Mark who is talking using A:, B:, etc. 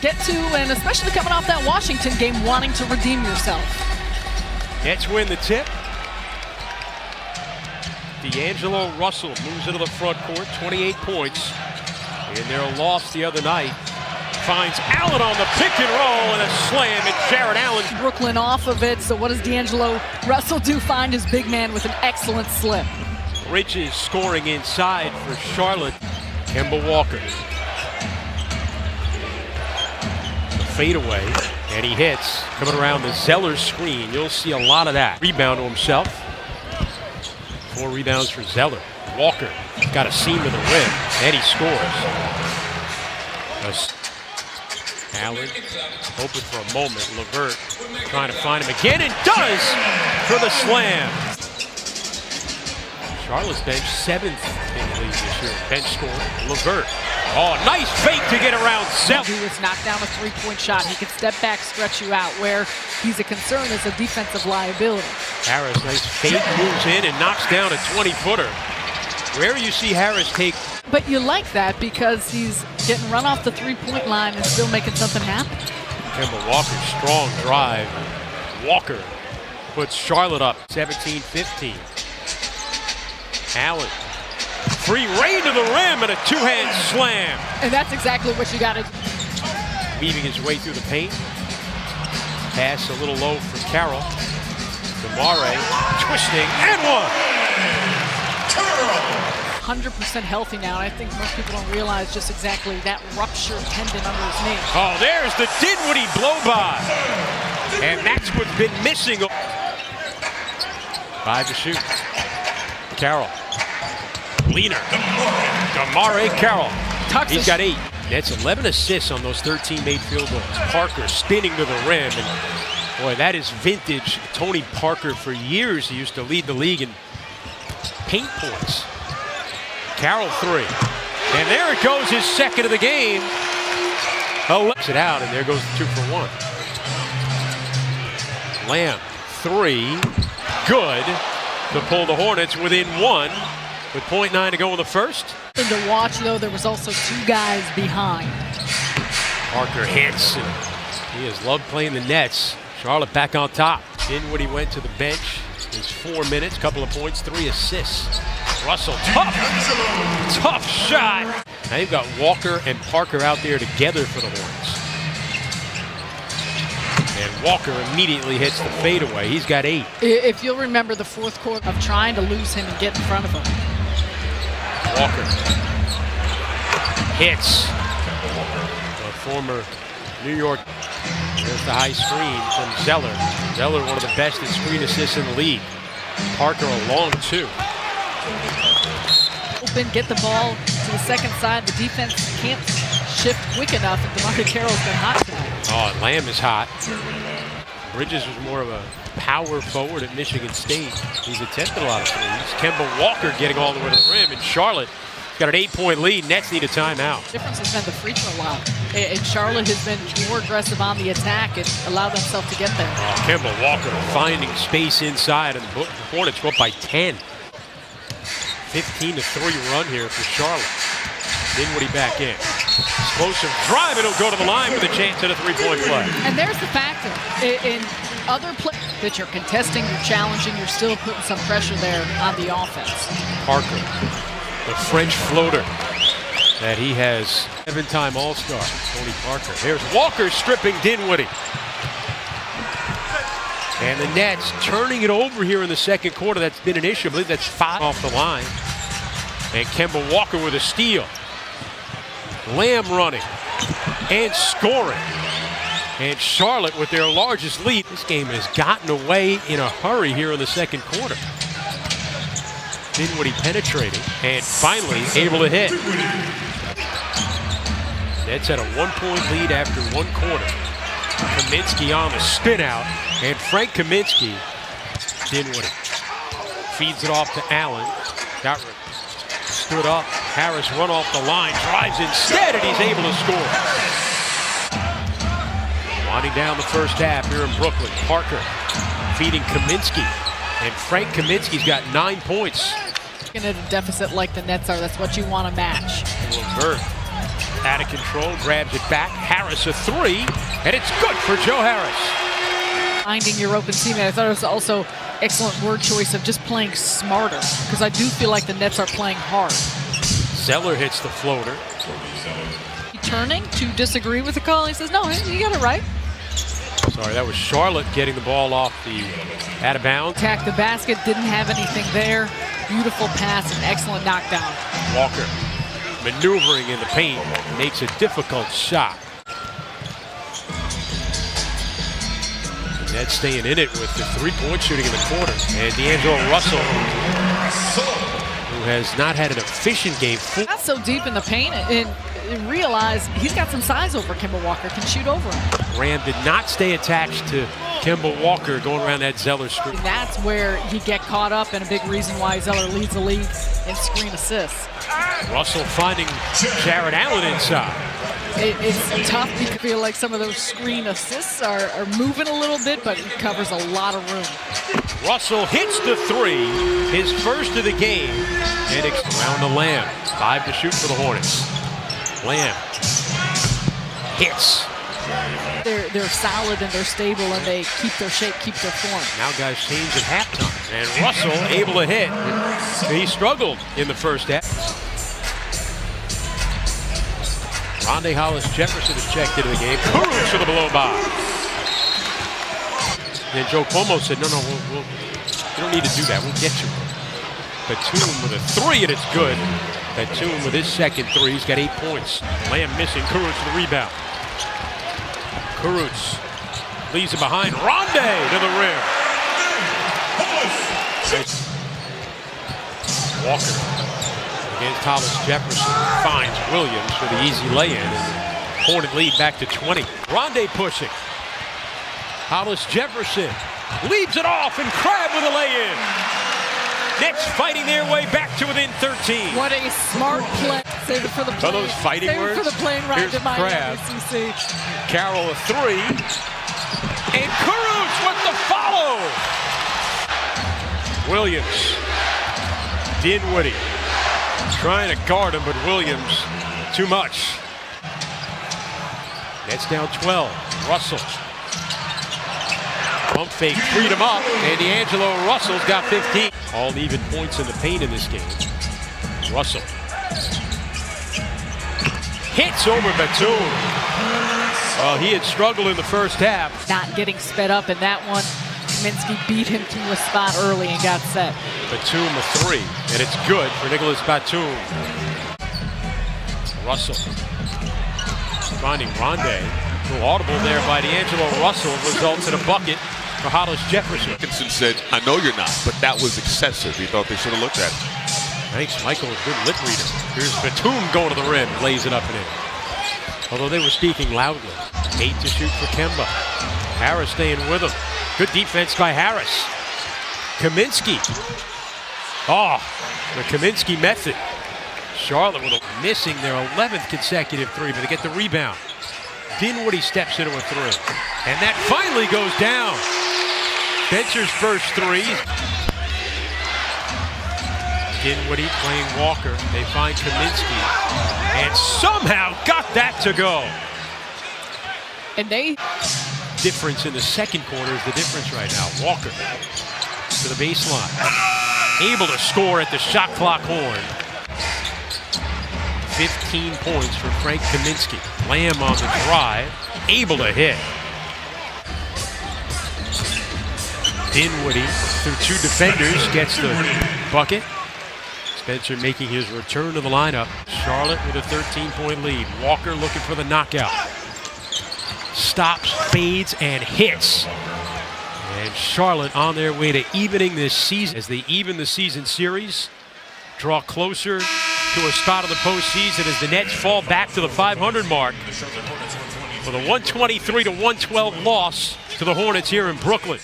A: get to, and especially coming off that Washington game, wanting to redeem yourself.
B: Nets win the tip. D'Angelo Russell moves into the front court, 28 points in their loss the other night. Finds Allen on the pick and roll and a slam, and Jared Allen.
A: Brooklyn off of it, so what does D'Angelo Russell do? Find his big man with an excellent slip.
B: Bridges scoring inside for Charlotte. Kemba Walker. The fadeaway, and he hits. Coming around the Zeller screen, you'll see a lot of that. Rebound to himself. 4 rebounds for Zeller. Walker got a seam to the rim, and he scores. Allen open for a moment. LeVert trying to find him again, and does for the slam. Charlotte's bench 7th in the league this year. Bench score, LeVert. Oh, nice fake to get around Zeller.
A: He was knocked down a three-point shot. He can step back, stretch you out. Where he's a concern is a defensive liability.
B: Harris, nice fake, moves in and knocks down a 20-footer. Rare you see Harris take.
A: But you like that because he's getting run off the three-point line and still making something happen.
B: Kemba Walker, strong drive. Walker puts Charlotte up 17-15. Allen, free reign to the rim and a two-hand slam.
A: And that's exactly what you got to do.
B: Weaving his way through the paint. Pass a little low for Carroll. DeMare twisting and one.
A: 100% healthy now, and I think most people don't realize just exactly that ruptured tendon under his knee.
B: Oh, there's the Dinwiddie blow-by. And that's what's been missing. 5 to shoot. Carroll. Leaner. DeMare Carroll. He's got 8. That's 11 assists on those 13 made field goals. Parker spinning to the rim. And boy, that is vintage Tony Parker. For years, he used to lead the league in paint points. Carroll 3. And there it goes, his second of the game. Lets it out, and there goes the 2 for 1. Lamb 3. Good to pull the Hornets within 1 with .9 to go in the first.
A: And to watch, though, there was also 2 guys behind.
B: Parker hits. And he has loved playing the Nets. Charlotte back on top. Dinwiddie went to the bench. It's 4 minutes, couple of points, 3 assists. Russell, tough shot. Now you've got Walker and Parker out there together for the Hornets. And Walker immediately hits the fadeaway. He's got 8.
A: If you'll remember the fourth quarter of trying to lose him and get in front of him.
B: Walker hits. A former New York. There's the high screen from Zeller. Zeller, one of the best in screen assists in the league. Parker a long 2.
A: Open, get the ball to the second side. The defense can't shift quick enough, and DeMare Carroll's been hot tonight.
B: Oh, and Lamb is hot. Bridges was more of a power forward at Michigan State. He's attempted a lot of threes. Kemba Walker getting all the way to the rim, and Charlotte got an 8-point lead. Nets need a timeout.
A: The difference has been the free throw line. And Charlotte has been more aggressive on the attack and allowed themselves to get there.
B: Oh, Kemba Walker finding space inside, and the Hornets go up by 10. 15-3 run here for Charlotte. Dinwiddie back in. Explosive drive, it'll go to the line with a chance at a 3-point play.
A: And there's the factor. In other plays that you're contesting, you're challenging, you're still putting some pressure there on the offense.
B: Parker, the French floater that he has. 7-time All-Star, Tony Parker. There's Walker stripping Dinwiddie. And the Nets turning it over here in the second quarter. That's been an issue. I believe that's 5 off the line. And Kemba Walker with a steal. Lamb running and scoring. And Charlotte with their largest lead. This game has gotten away in a hurry here in the second quarter. Dinwiddie penetrating and finally able to hit. Nets had a 1-point lead after 1 quarter. Kaminsky on the spin out, and Frank Kaminsky, Dinwiddie feeds it off to Allen. Got stood up. Harris run off the line, drives instead, and he's able to score. Winding down the first half here in Brooklyn. Parker feeding Kaminsky, and Frank Kaminsky's got 9 points.
A: In a deficit like the Nets are, that's what you want to match.
B: LeVert out of control, grabs it back. Harris a three, and it's good for Joe Harris.
A: Finding your open teammate. I thought it was also excellent word choice of just playing smarter, because I do feel like the Nets are playing hard.
B: Zeller hits the floater.
A: Turning to disagree with the call. He says, no, you got it right.
B: Sorry, that was Charlotte getting the ball off the out of bounds.
A: Attacked the basket, didn't have anything there. Beautiful pass and excellent knockdown.
B: Walker maneuvering in the paint, makes a difficult shot. The Nets staying in it with the three-point shooting in the corner. And D'Angelo Russell, who has not had an efficient game.
A: Not so deep in the paint and realize he's got some size over Kemba Walker, can shoot over him.
B: Graham did not stay attached to Kemba Walker going around that Zeller screen.
A: And that's where you get caught up, and a big reason why Zeller leads the league in screen assists.
B: Russell finding Jared Allen inside.
A: It's tough because I feel like some of those screen assists are moving a little bit, but he covers a lot of room.
B: Russell hits the three, his first of the game, and it's around the Lamb. 5 to shoot for the Hornets. Lamb hits.
A: They're solid and they're stable and they keep their shape, keep their form.
B: Now guys change at halftime, and Russell able to hit. He struggled in the first half. Rondae Hollis-Jefferson has checked into the game. Kurucs for the blow by. And Joe Cuomo said, no, you don't need to do that. We'll get you. Batum with a three, and it's good. Batum with his second three. He's got 8 points. Lamb missing. Kurucs for the rebound. Kurucs leaves it behind. Rondae to the rim. Walker against Hollis-Jefferson finds Williams for the easy lay-in. And Hornet lead back to 20. Rondae pushing. Hollis-Jefferson leaves it off, and Crabbe with a lay-in. Nets fighting their way back to within 13.
A: What a smart play. Save it for the plane.
B: Are those fighting
A: Save
B: words?
A: it for the plane ride
B: Here's
A: to Miami,
B: Crabbe.
A: CC.
B: Carroll a three. And Kurucs with the follow. Williams. Dinwiddie trying to guard him, but Williams too much. Nets down 12. Russell. Pump fake, freed him up, and D'Angelo Russell's got 15. All even points in the paint in this game. Russell hits over Batum. Well, he had struggled in the first half.
A: Not getting sped up in that one. Kaminsky beat him to a spot early and got set.
B: Batum a three, and it's good for Nicholas Batum. Russell finding Rondae. A little audible there by D'Angelo Russell results in a bucket for Hollis-Jefferson.
C: Dickinson said, I know you're not, but that was excessive. He thought they should have looked at it.
B: Thanks, Michael, a good lip reader. Here's Batum going to the rim, lays it up and in. Although they were speaking loudly. 8 to shoot for Kemba. Harris staying with him. Good defense by Harris. Kaminsky. Oh, the Kaminsky method. Charlotte with a missing their 11th consecutive three, but they get the rebound. Dinwiddie steps into a three. And that finally goes down. Spencer's first three. Dinwiddie playing Walker. They find Kaminsky. And somehow got that to go.
A: And they...
B: Difference in the second quarter is the difference right now. Walker to the baseline. Able to score at the shot clock horn. 15 points for Frank Kaminsky. Lamb on the drive. Able to hit. Dinwiddie through 2 defenders gets the bucket. Spencer making his return to the lineup. Charlotte with a 13-point lead. Walker looking for the knockout. Stops, fades, and hits. And Charlotte on their way to evening this season. As they even the season series, draw closer to a spot in the postseason as the Nets fall back to the 500 mark with a 123-112 loss to the Hornets here in Brooklyn.